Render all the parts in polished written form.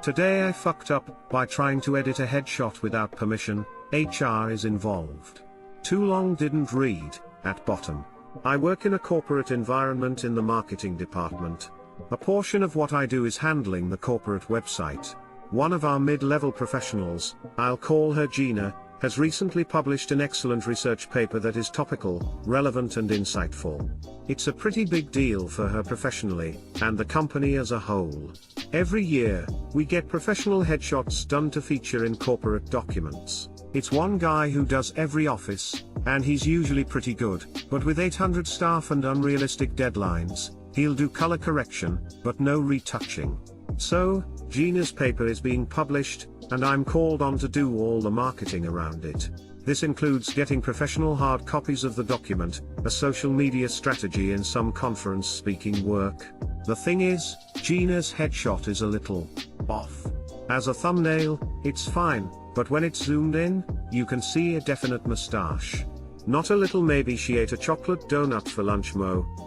Today I fucked up by trying to edit a headshot without permission. HR is involved. Too long didn't read, at bottom. I work in a corporate environment in the marketing department. A portion of what I do is handling the corporate website. One of our mid-level professionals, I'll call her Gina, has recently published an excellent research paper that is topical, relevant and insightful. It's a pretty big deal for her professionally, and the company as a whole. Every year, we get professional headshots done to feature in corporate documents. It's one guy who does every office, and he's usually pretty good, but with 800 staff and unrealistic deadlines, he'll do color correction, but no retouching. So, Gina's paper is being published, and I'm called on to do all the marketing around it. This includes getting professional hard copies of the document, a social media strategy and some conference speaking work. The thing is, Gina's headshot is a little off. As a thumbnail, it's fine, but when it's zoomed in, you can see a definite mustache. Not a little maybe she ate a chocolate donut for lunch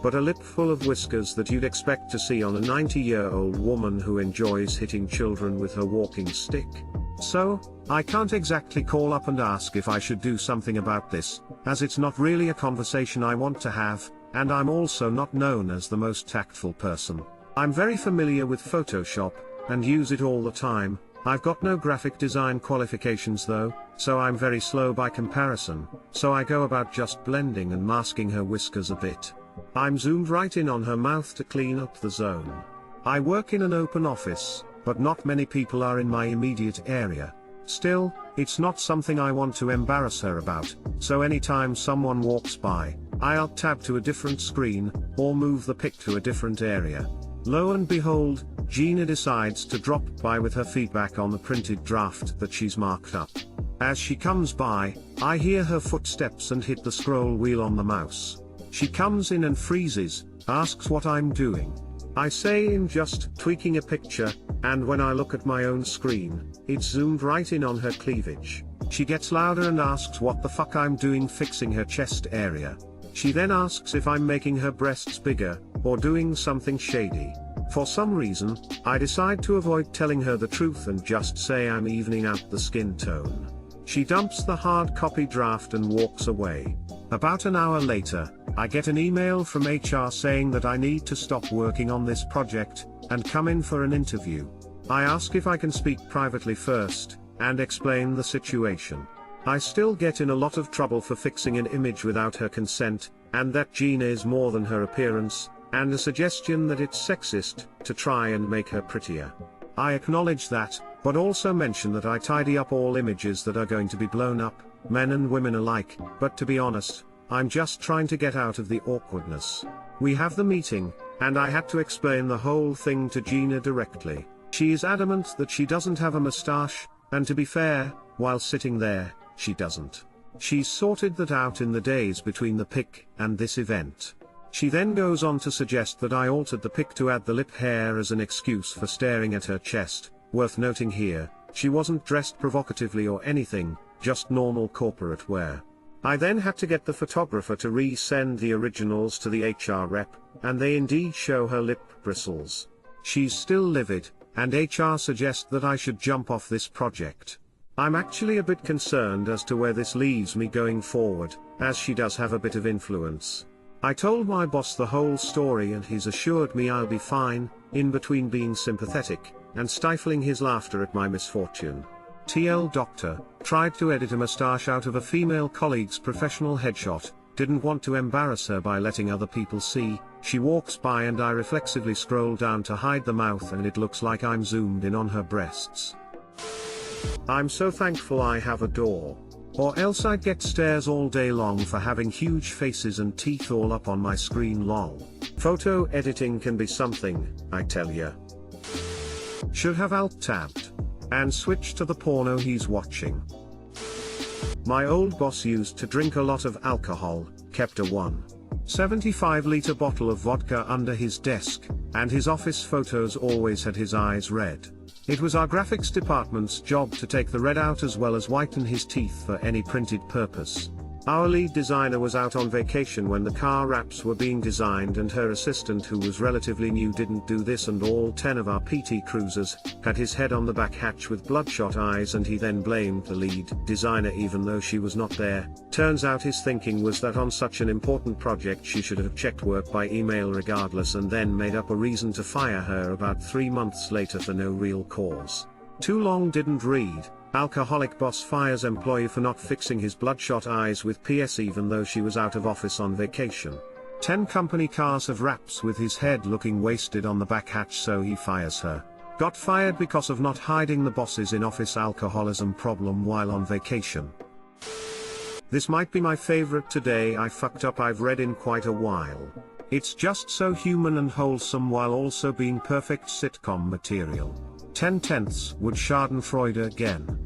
but a lip full of whiskers that you'd expect to see on a 90-year-old woman who enjoys hitting children with her walking stick. So, I can't exactly call up and ask if I should do something about this, as it's not really a conversation I want to have, and I'm also not known as the most tactful person. I'm very familiar with Photoshop, and use it all the time. I've got no graphic design qualifications though, so I'm very slow by comparison, so I go about just blending and masking her whiskers a bit. I'm zoomed right in on her mouth to clean up the zone. I work in an open office, but not many people are in my immediate area. Still, it's not something I want to embarrass her about, so anytime someone walks by, I'll tab to a different screen, or move the pic to a different area. Lo and behold, Gina decides to drop by with her feedback on the printed draft that she's marked up. As she comes by, I hear her footsteps and hit the scroll wheel on the mouse. She comes in and freezes, asks what I'm doing. I say I'm just tweaking a picture, and when I look at my own screen, it's zoomed right in on her cleavage. She gets louder and asks what the fuck I'm doing fixing her chest area. She then asks if I'm making her breasts bigger, or doing something shady. For some reason, I decide to avoid telling her the truth and just say I'm evening out the skin tone. She dumps the hard copy draft and walks away. About an hour later, I get an email from HR saying that I need to stop working on this project, and come in for an interview. I ask if I can speak privately first, and explain the situation. I still get in a lot of trouble for fixing an image without her consent, and that Gina is more than her appearance, and a suggestion that it's sexist to try and make her prettier. I acknowledge that, but also mention that I tidy up all images that are going to be blown up, men and women alike, but to be honest, I'm just trying to get out of the awkwardness. We have the meeting, and I had to explain the whole thing to Gina directly. She is adamant that she doesn't have a mustache, and to be fair, while sitting there, she doesn't. She's sorted that out in the days between the pic and this event. She then goes on to suggest that I altered the pic to add the lip hair as an excuse for staring at her chest. Worth noting here, she wasn't dressed provocatively or anything, just normal corporate wear. I then had to get the photographer to resend the originals to the HR rep, and they indeed show her lip bristles. She's still livid, and HR suggests that I should jump off this project. I'm actually a bit concerned as to where this leaves me going forward, as she does have a bit of influence. I told my boss the whole story and he's assured me I'll be fine, in between being sympathetic, and stifling his laughter at my misfortune. TL Doctor tried to edit a mustache out of a female colleague's professional headshot, didn't want to embarrass her by letting other people see. She walks by and I reflexively scroll down to hide the mouth and it looks like I'm zoomed in on her breasts. I'm so thankful I have a door. Or else I'd get stares all day long for having huge faces and teeth all up on my screen lol. Photo editing can be something, I tell ya. Should have alt-tabbed. And switch to the porno he's watching. My old boss used to drink a lot of alcohol, kept a 1.75-liter bottle of vodka under his desk, and his office photos always had his eyes red. It was our graphics department's job to take the red out as well as whiten his teeth for any printed purpose. Our lead designer was out on vacation when the car wraps were being designed, and her assistant, who was relatively new, didn't do this, and all 10 of our PT cruisers had his head on the back hatch with bloodshot eyes, and he then blamed the lead designer even though she was not there. Turns out his thinking was that on such an important project she should have checked work by email regardless, and then made up a reason to fire her about 3 months later for no real cause. Too long didn't read. Alcoholic boss fires employee for not fixing his bloodshot eyes with PS even though she was out of office on vacation. 10 company cars have wraps with his head looking wasted on the back hatch, so he fires her. Got fired because of not hiding the boss's in-office alcoholism problem while on vacation. This might be my favorite Today I Fucked Up I've read in quite a while. It's just so human and wholesome while also being perfect sitcom material. 10/10 would Schadenfreude again.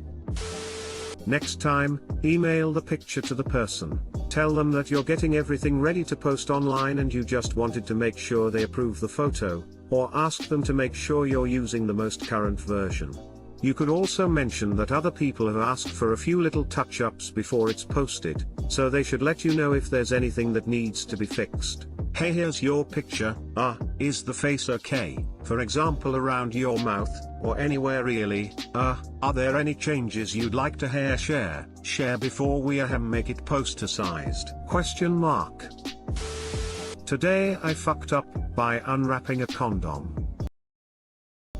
Next time, email the picture to the person. Tell them that you're getting everything ready to post online and you just wanted to make sure they approve the photo, or ask them to make sure you're using the most current version. You could also mention that other people have asked for a few little touch-ups before it's posted, so they should let you know if there's anything that needs to be fixed. Hey, here's your picture. Is the face okay? For example, around your mouth, or anywhere really. Are there any changes you'd like to share before we make it poster sized? ? Today I fucked up by unwrapping a condom.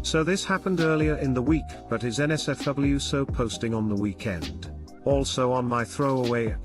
So this happened earlier in the week, but is NSFW so posting on the weekend? Also on my throwaway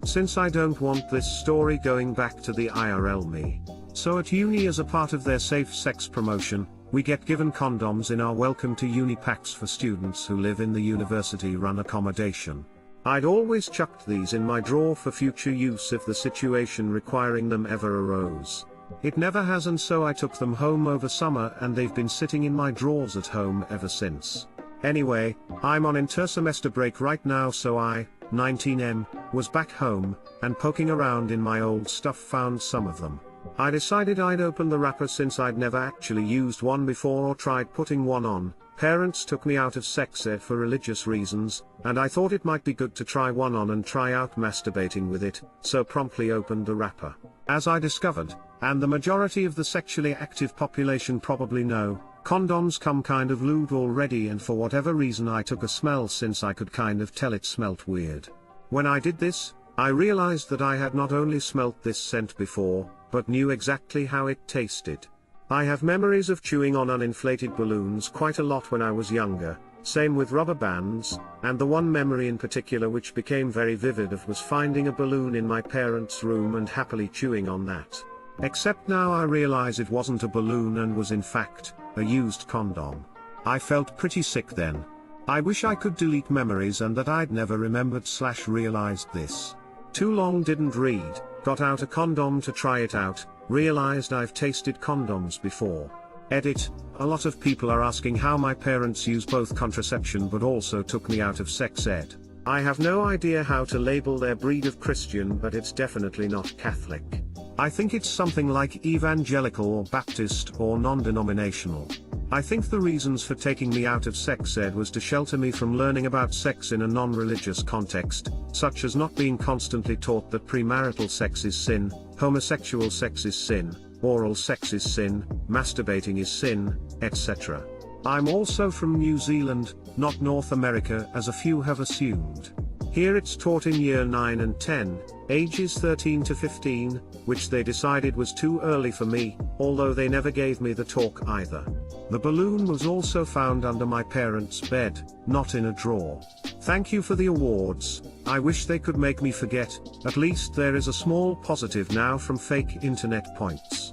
since I don't want this story going back to the IRL me. So at uni, as a part of their safe sex promotion, we get given condoms in our welcome to uni packs for students who live in the university run accommodation. I'd always chucked these in my drawer for future use if the situation requiring them ever arose. It never has, and so I took them home over summer and they've been sitting in my drawers at home ever since. Anyway, I'm on inter-semester break right now, so I, 19M, was back home, and poking around in my old stuff found some of them. I decided I'd open the wrapper since I'd never actually used one before or tried putting one on. Parents took me out of sex ed for religious reasons, and I thought it might be good to try one on and try out masturbating with it, so promptly opened the wrapper. As I discovered, and the majority of the sexually active population probably know, condoms come kind of lubed already, and for whatever reason I took a smell since I could kind of tell it smelt weird. When I did this, I realized that I had not only smelt this scent before, but knew exactly how it tasted. I have memories of chewing on uninflated balloons quite a lot when I was younger, same with rubber bands, and the one memory in particular which became very vivid was finding a balloon in my parents' room and happily chewing on that. Except now I realize it wasn't a balloon and was in fact a used condom. I felt pretty sick then. I wish I could delete memories and that I'd never remembered/realized this. Too long didn't read, got out a condom to try it out, realized I've tasted condoms before. Edit, a lot of people are asking how my parents use both contraception but also took me out of sex ed. I have no idea how to label their breed of Christian, but it's definitely not Catholic. I think it's something like evangelical or Baptist or non-denominational. I think the reasons for taking me out of sex ed was to shelter me from learning about sex in a non-religious context, such as not being constantly taught that premarital sex is sin, homosexual sex is sin, oral sex is sin, masturbating is sin, etc. I'm also from New Zealand, not North America as a few have assumed. Here it's taught in year 9 and 10, ages 13 to 15, which they decided was too early for me, although they never gave me the talk either. The balloon was also found under my parents' bed, not in a drawer. Thank you for the awards. I wish they could make me forget. At least there is a small positive now from fake internet points.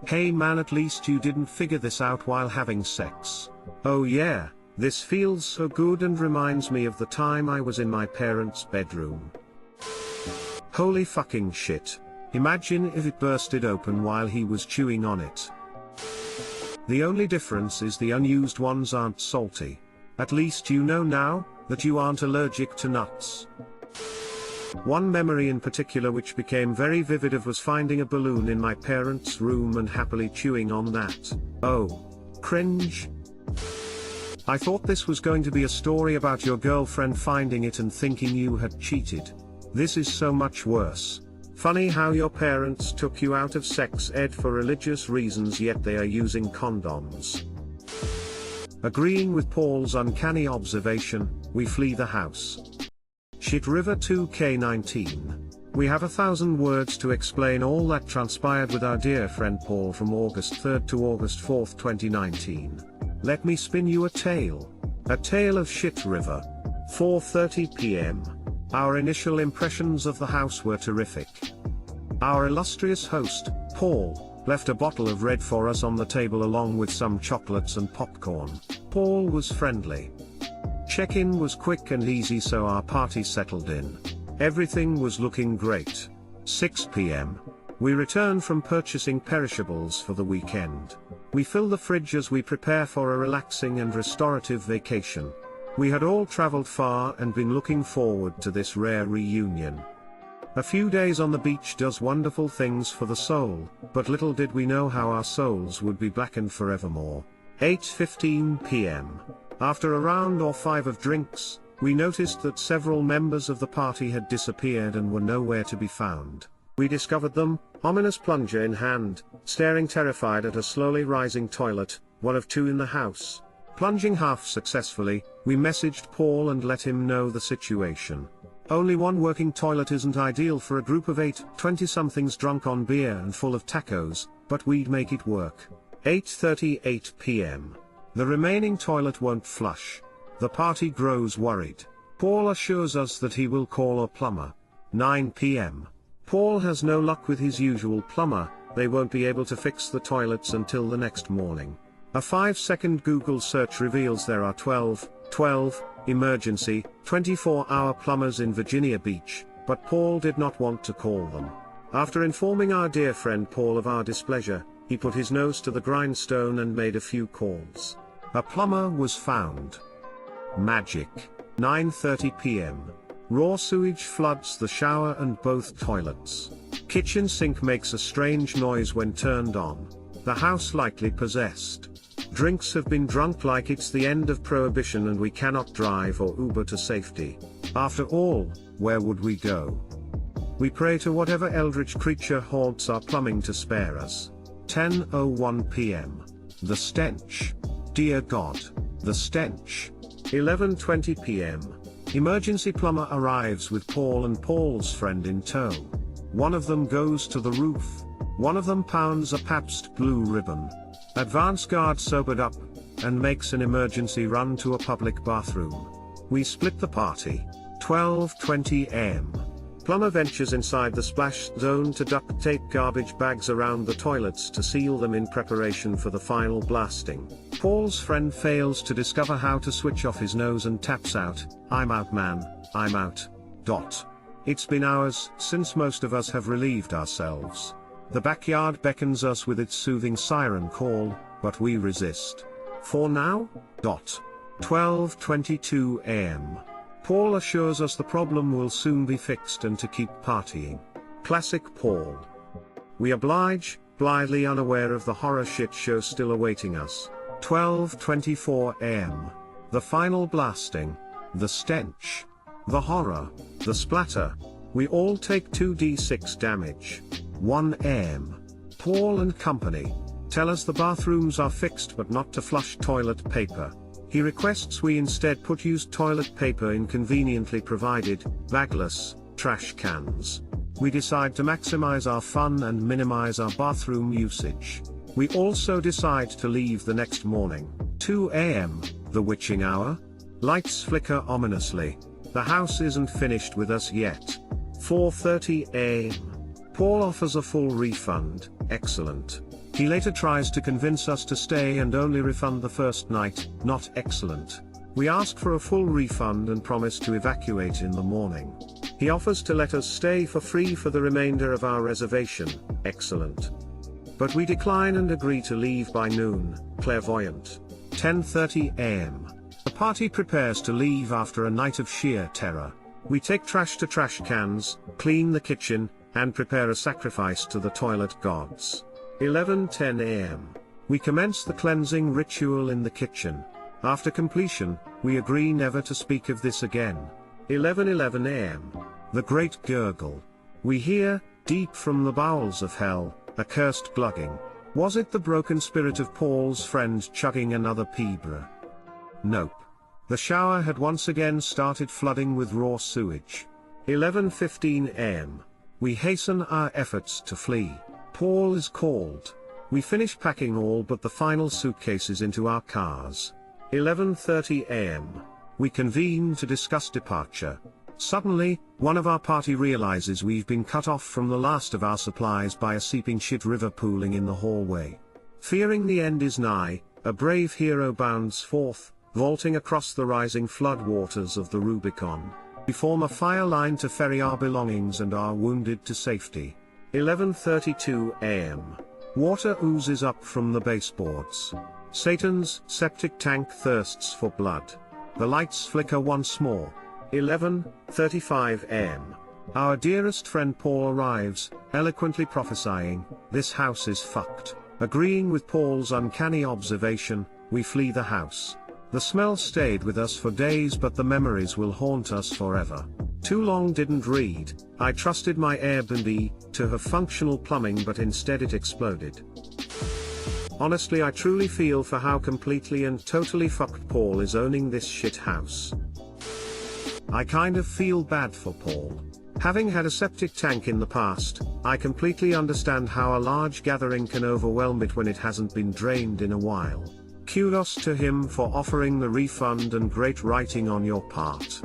Hey man, at least you didn't figure this out while having sex. Oh yeah, this feels so good and reminds me of the time I was in my parents' bedroom. Holy fucking shit. Imagine if it bursted open while he was chewing on it. The only difference is the unused ones aren't salty. At least you know now, that you aren't allergic to nuts. One memory in particular which became very vivid was finding a balloon in my parents' room and happily chewing on that. Oh. Cringe. I thought this was going to be a story about your girlfriend finding it and thinking you had cheated. This is so much worse. Funny how your parents took you out of sex ed for religious reasons, yet they are using condoms. Agreeing with Paul's uncanny observation, we flee the house. Shit River 2K19. We have 1,000 words to explain all that transpired with our dear friend Paul from August 3rd to August 4th, 2019. Let me spin you a tale. A tale of Shit River. 4:30 p.m. Our initial impressions of the house were terrific. Our illustrious host, Paul, left a bottle of red for us on the table along with some chocolates and popcorn. Paul was friendly. Check-in was quick and easy, so our party settled in. Everything was looking great. 6 p.m. We return from purchasing perishables for the weekend. We fill the fridge as we prepare for a relaxing and restorative vacation. We had all traveled far and been looking forward to this rare reunion. A few days on the beach does wonderful things for the soul, but little did we know how our souls would be blackened forevermore. 8:15 p.m. After a round or 5 of drinks, we noticed that several members of the party had disappeared and were nowhere to be found. We discovered them, ominous plunger in hand, staring terrified at a slowly rising toilet, one of 2 in the house. Plunging half successfully, we messaged Paul and let him know the situation. Only one working toilet isn't ideal for a group of 8 20-somethings drunk on beer and full of tacos, but we'd make it work. 8:38 p.m. The remaining toilet won't flush. The party grows worried. Paul assures us that he will call a plumber. 9 p.m. Paul has no luck with his usual plumber. They won't be able to fix the toilets until the next morning. A 5-second Google search reveals there are 12 emergency, 24-hour plumbers in Virginia Beach, but Paul did not want to call them. After informing our dear friend Paul of our displeasure, he put his nose to the grindstone and made a few calls. A plumber was found. Magic. 9:30 p.m. Raw sewage floods the shower and both toilets. Kitchen sink makes a strange noise when turned on. The house likely possessed. Drinks have been drunk like it's the end of prohibition and we cannot drive or Uber to safety. After all, where would we go? We pray to whatever eldritch creature haunts our plumbing to spare us. 10:01 p.m. The stench. Dear God. The stench. 11:20 p.m. Emergency plumber arrives with Paul and Paul's friend in tow. One of them goes to the roof. One of them pounds a Pabst Blue Ribbon. Advance guard sobered up, and makes an emergency run to a public bathroom. We split the party. 12:20 am. Plumber ventures inside the splash zone to duct tape garbage bags around the toilets to seal them in preparation for the final blasting. Paul's friend fails to discover how to switch off his nose and taps out, "I'm out, man, I'm out." It's been hours since most of us have relieved ourselves. The backyard beckons us with its soothing siren call, but we resist. For now? 12:22 am. Paul assures us the problem will soon be fixed and to keep partying. Classic Paul. We oblige, blithely unaware of the horror shit show still awaiting us. 12:24 am. The final blasting. The stench. The horror. The splatter. We all take 2d6 damage. 1 am. Paul and company tell us the bathrooms are fixed but not to flush toilet paper. He requests we instead put used toilet paper in conveniently provided, bagless, trash cans. We decide to maximize our fun and minimize our bathroom usage. We also decide to leave the next morning. 2 am, the witching hour. Lights flicker ominously. The house isn't finished with us yet. 4:30 am. Paul offers a full refund. Excellent. He later tries to convince us to stay and only refund the first night. Not excellent. We ask for a full refund and promise to evacuate in the morning. He offers to let us stay for free for the remainder of our reservation. Excellent. But we decline and agree to leave by noon. Clairvoyant. 10:30 am. The party prepares to leave after a night of sheer terror. We take trash to trash cans, clean the kitchen, and prepare a sacrifice to the toilet gods. 11:10 am. We commence the cleansing ritual in the kitchen. After completion, we agree never to speak of this again. 11:11 am. The great gurgle. We hear, deep from the bowels of hell, a cursed glugging. Was it the broken spirit of Paul's friend chugging another Pibra? Nope. The shower had once again started flooding with raw sewage. 11:15 am. We hasten our efforts to flee. Paul is called. We finish packing all but the final suitcases into our cars. 11:30 am. We convene to discuss departure. Suddenly, one of our party realizes we've been cut off from the last of our supplies by a seeping shit river pooling in the hallway. Fearing the end is nigh, a brave hero bounds forth, vaulting across the rising flood waters of the Rubicon. We form a fire line to ferry our belongings and our wounded to safety. 11:32 am. Water oozes up from the baseboards. Satan's septic tank thirsts for blood. The lights flicker once more. 11:35 am. Our dearest friend Paul arrives, eloquently prophesying, "This house is fucked." Agreeing with Paul's uncanny observation, we flee the house. The smell stayed with us for days, but the memories will haunt us forever. Too long didn't read. I trusted my Airbnb to have functional plumbing, but instead it exploded. Honestly, I truly feel for how completely and totally fucked Paul is owning this shit house. I kind of feel bad for Paul. Having had a septic tank in the past, I completely understand how a large gathering can overwhelm it when it hasn't been drained in a while. Kudos to him for offering the refund and great writing on your part.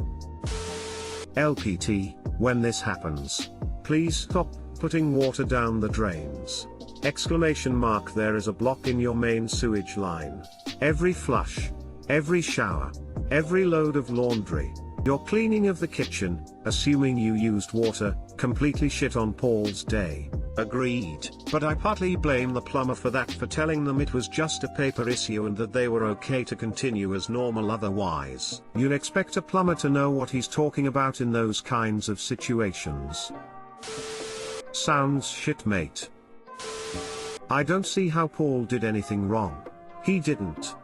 LPT, when this happens, please stop putting water down the drains. Exclamation mark, there is a block in your main sewage line. Every flush, every shower, every load of laundry, your cleaning of the kitchen, assuming you used water, completely shit on Paul's day. Agreed. But I partly blame the plumber for that, for telling them it was just a paper issue and that they were okay to continue as normal otherwise. You'd expect a plumber to know what he's talking about in those kinds of situations. Sounds shit, mate. I don't see how Paul did anything wrong. He didn't.